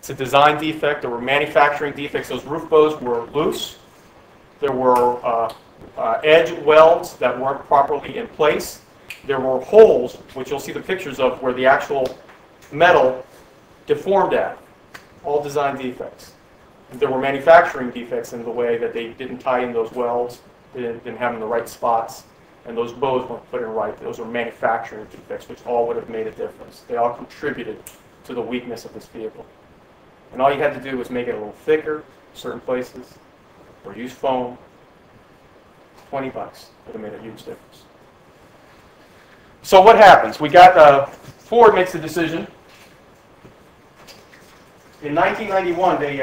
It's a design defect. There were manufacturing defects. Those roof bows were loose. There were edge welds that weren't properly in place. There were holes, which you'll see the pictures of, where the actual metal deformed at. All design defects. There were manufacturing defects in the way that they didn't tie in those welds, they didn't have them in the right spots, and those bows weren't put in right. Those were manufacturing defects, which all would have made a difference. They all contributed to the weakness of this vehicle. And all you had to do was make it a little thicker in certain places, or use foam. $20 would have made a huge difference. So what happens? We got, Ford makes a decision. In 1991, they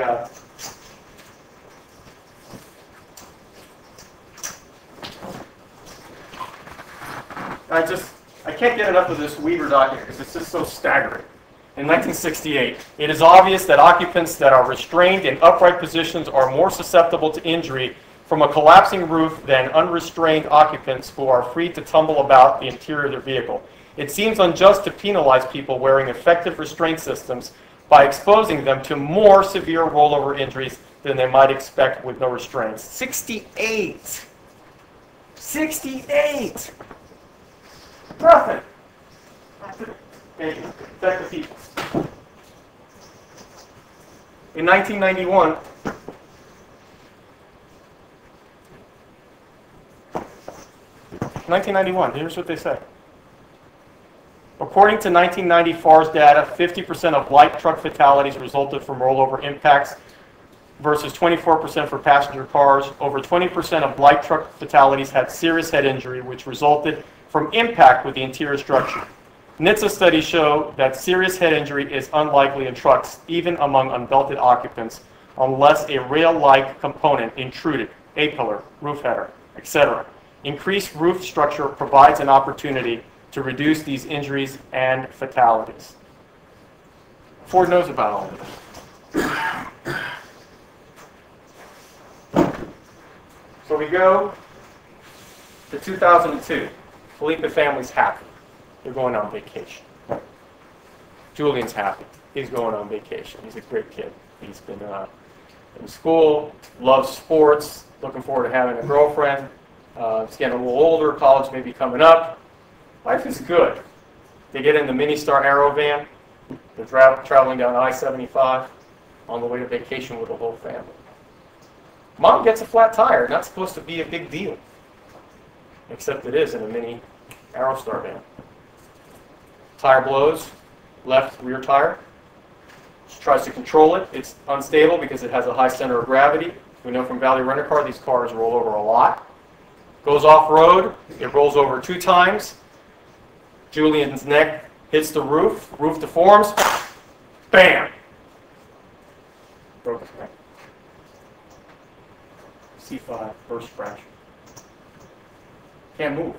I can't get enough of this Weaver document because it's just so staggering. In 1968, it is obvious that occupants that are restrained in upright positions are more susceptible to injury from a collapsing roof than unrestrained occupants who are free to tumble about the interior of their vehicle. It seems unjust to penalize people wearing effective restraint systems by exposing them to more severe rollover injuries than they might expect with no restraints. 68! 68! Nothing! Protect the people. In 1991, here's what they say. According to 1990 FARS data, 50% of light truck fatalities resulted from rollover impacts versus 24% for passenger cars. Over 20% of light truck fatalities had serious head injury, which resulted from impact with the interior structure. NHTSA studies show that serious head injury is unlikely in trucks, even among unbelted occupants, unless a rail-like component intruded, A-pillar, roof header, etc. Increased roof structure provides an opportunity to reduce these injuries and fatalities. Ford knows about all of this. So we go to 2002. Felipe family's happy. They're going on vacation. Julian's happy. He's going on vacation. He's a great kid. He's been in school, loves sports, looking forward to having a girlfriend. He's getting a little older. College may be coming up. Life is good. They get in the Mini-Star Aero van. They're traveling down I-75 on the way to vacation with the whole family. Mom gets a flat tire. Not supposed to be a big deal. Except it is in a Mini Aerostar van. Tire blows, left rear tire. She tries to control it. It's unstable because it has a high center of gravity. We know from Valley Rent-A-Car these cars roll over a lot. Goes off-road. It rolls over 2 times. Julian's neck hits the roof. Roof deforms. Bam! Broke his neck. C5, burst fracture. Can't move.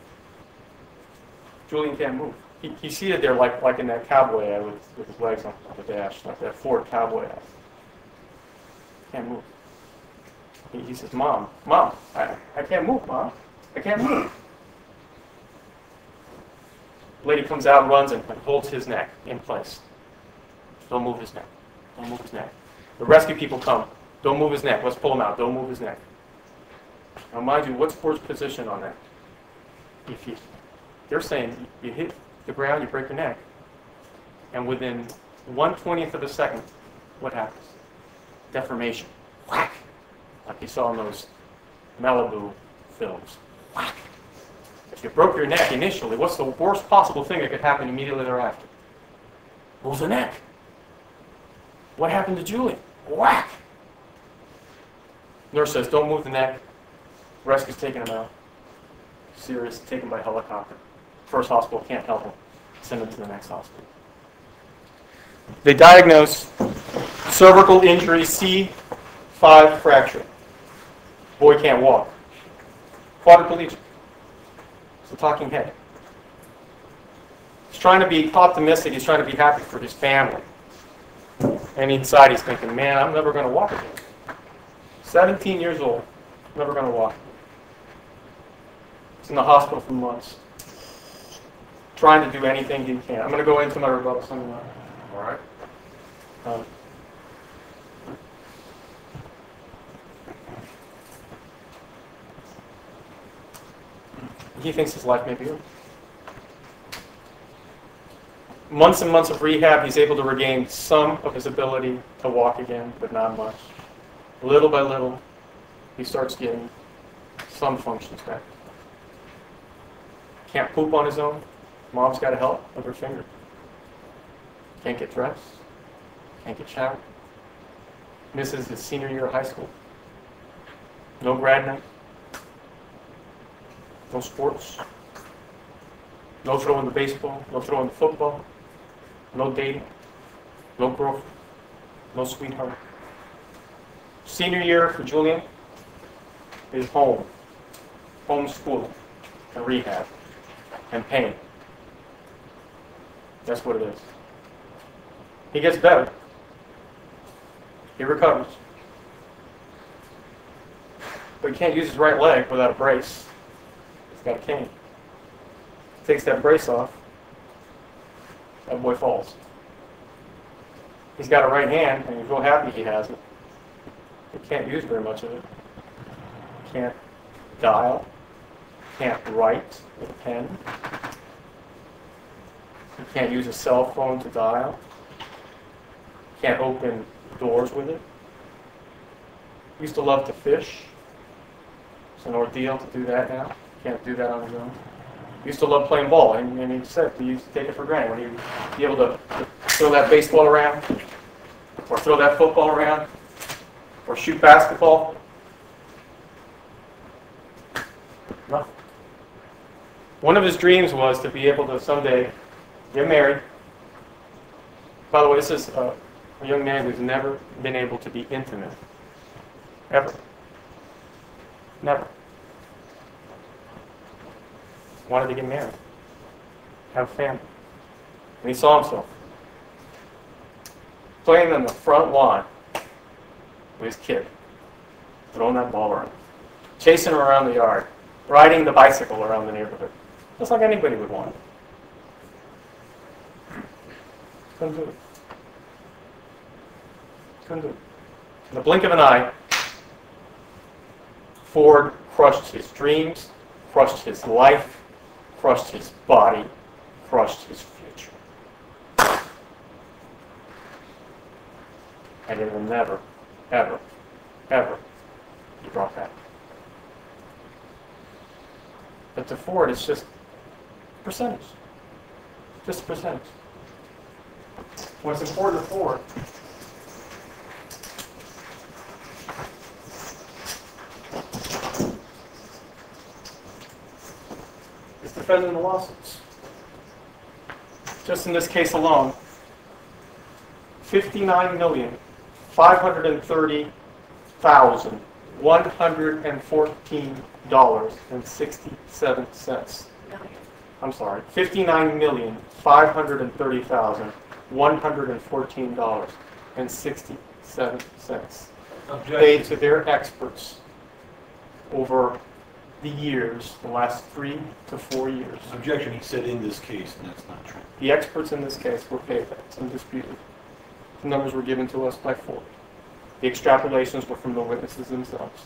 Julian can't move. He's seated there like in that cowboy ad with his legs on the dash, like that Ford cowboy ad. Can't move. He says, Mom, I can't move, Mom. I can't move. Lady comes out and runs and holds his neck in place. Don't move his neck. Don't move his neck. The rescue people come. Don't move his neck. Let's pull him out. Don't move his neck. Now, mind you, what's Ford's position on that? They're saying you hit the ground, you break your neck. And within 1/20th of a second, what happens? Deformation. Whack! Like you saw in those Malibu films. Whack! If you broke your neck initially, what's the worst possible thing that could happen immediately thereafter? Lose the neck. What happened to Julian? Whack! Nurse says, don't move the neck. Rescue's taking him out. Serious, taken by helicopter. First hospital can't help him. Send him to the next hospital. They diagnose cervical injury, C5 fracture. Boy can't walk. Quadriplegic. It's a talking head. He's trying to be optimistic. He's trying to be happy for his family. And inside he's thinking, man, I'm never going to walk again. 17 years old. Never going to walk. He's in the hospital for months. Trying to do anything he can. I'm going to go into my rebuttal sometime. All right. he thinks his life may be over. Months and months of rehab, he's able to regain some of his ability to walk again, but not much. Little by little, he starts getting some functions back. Can't poop on his own. Mom's got to help with her finger. Can't get dressed. Can't get showered. Misses his senior year of high school. No grad night. No sports. No throwing the baseball. No throwing the football. No dating. No girlfriend. No sweetheart. Senior year for Julian is home. Homeschooling and rehab and pain. That's what it is. He gets better. He recovers. But he can't use his right leg without a brace. He's got a cane. Takes that brace off. That boy falls. He's got a right hand, and he's real happy he has it. He can't use very much of it. Can't dial. Can't write with a pen. He can't use a cell phone to dial. Can't open doors with it. Used to love to fish. It's an ordeal to do that now. Can't do that on his own. Used to love playing ball, and he said he used to take it for granted when he would be able to throw that baseball around, or throw that football around, or shoot basketball. Nothing. One of his dreams was to be able to someday get married. By the way, this is a young man who's never been able to be intimate. Ever. Never. Wanted to get married. Have a family. And he saw himself playing on the front lawn with his kid, throwing that ball around, chasing him around the yard, riding the bicycle around the neighborhood. Just like anybody would want. Couldn't do it. Couldn't do it. In the blink of an eye, Ford crushed his dreams, crushed his life, crushed his body, crushed his future. And it will never, ever, ever be brought back. But to Ford, it's just percentage. Just a percentage. What's important to Ford is defending the lawsuits. Just in this case alone, $59,530,114.67. I'm sorry, $59,530,114.67 paid to their experts over the years, the last 3 to 4 years. Objection, he said in this case, and that's not true. The experts in this case were paid that. It's undisputed. The numbers were given to us by Ford. The extrapolations were from the witnesses themselves.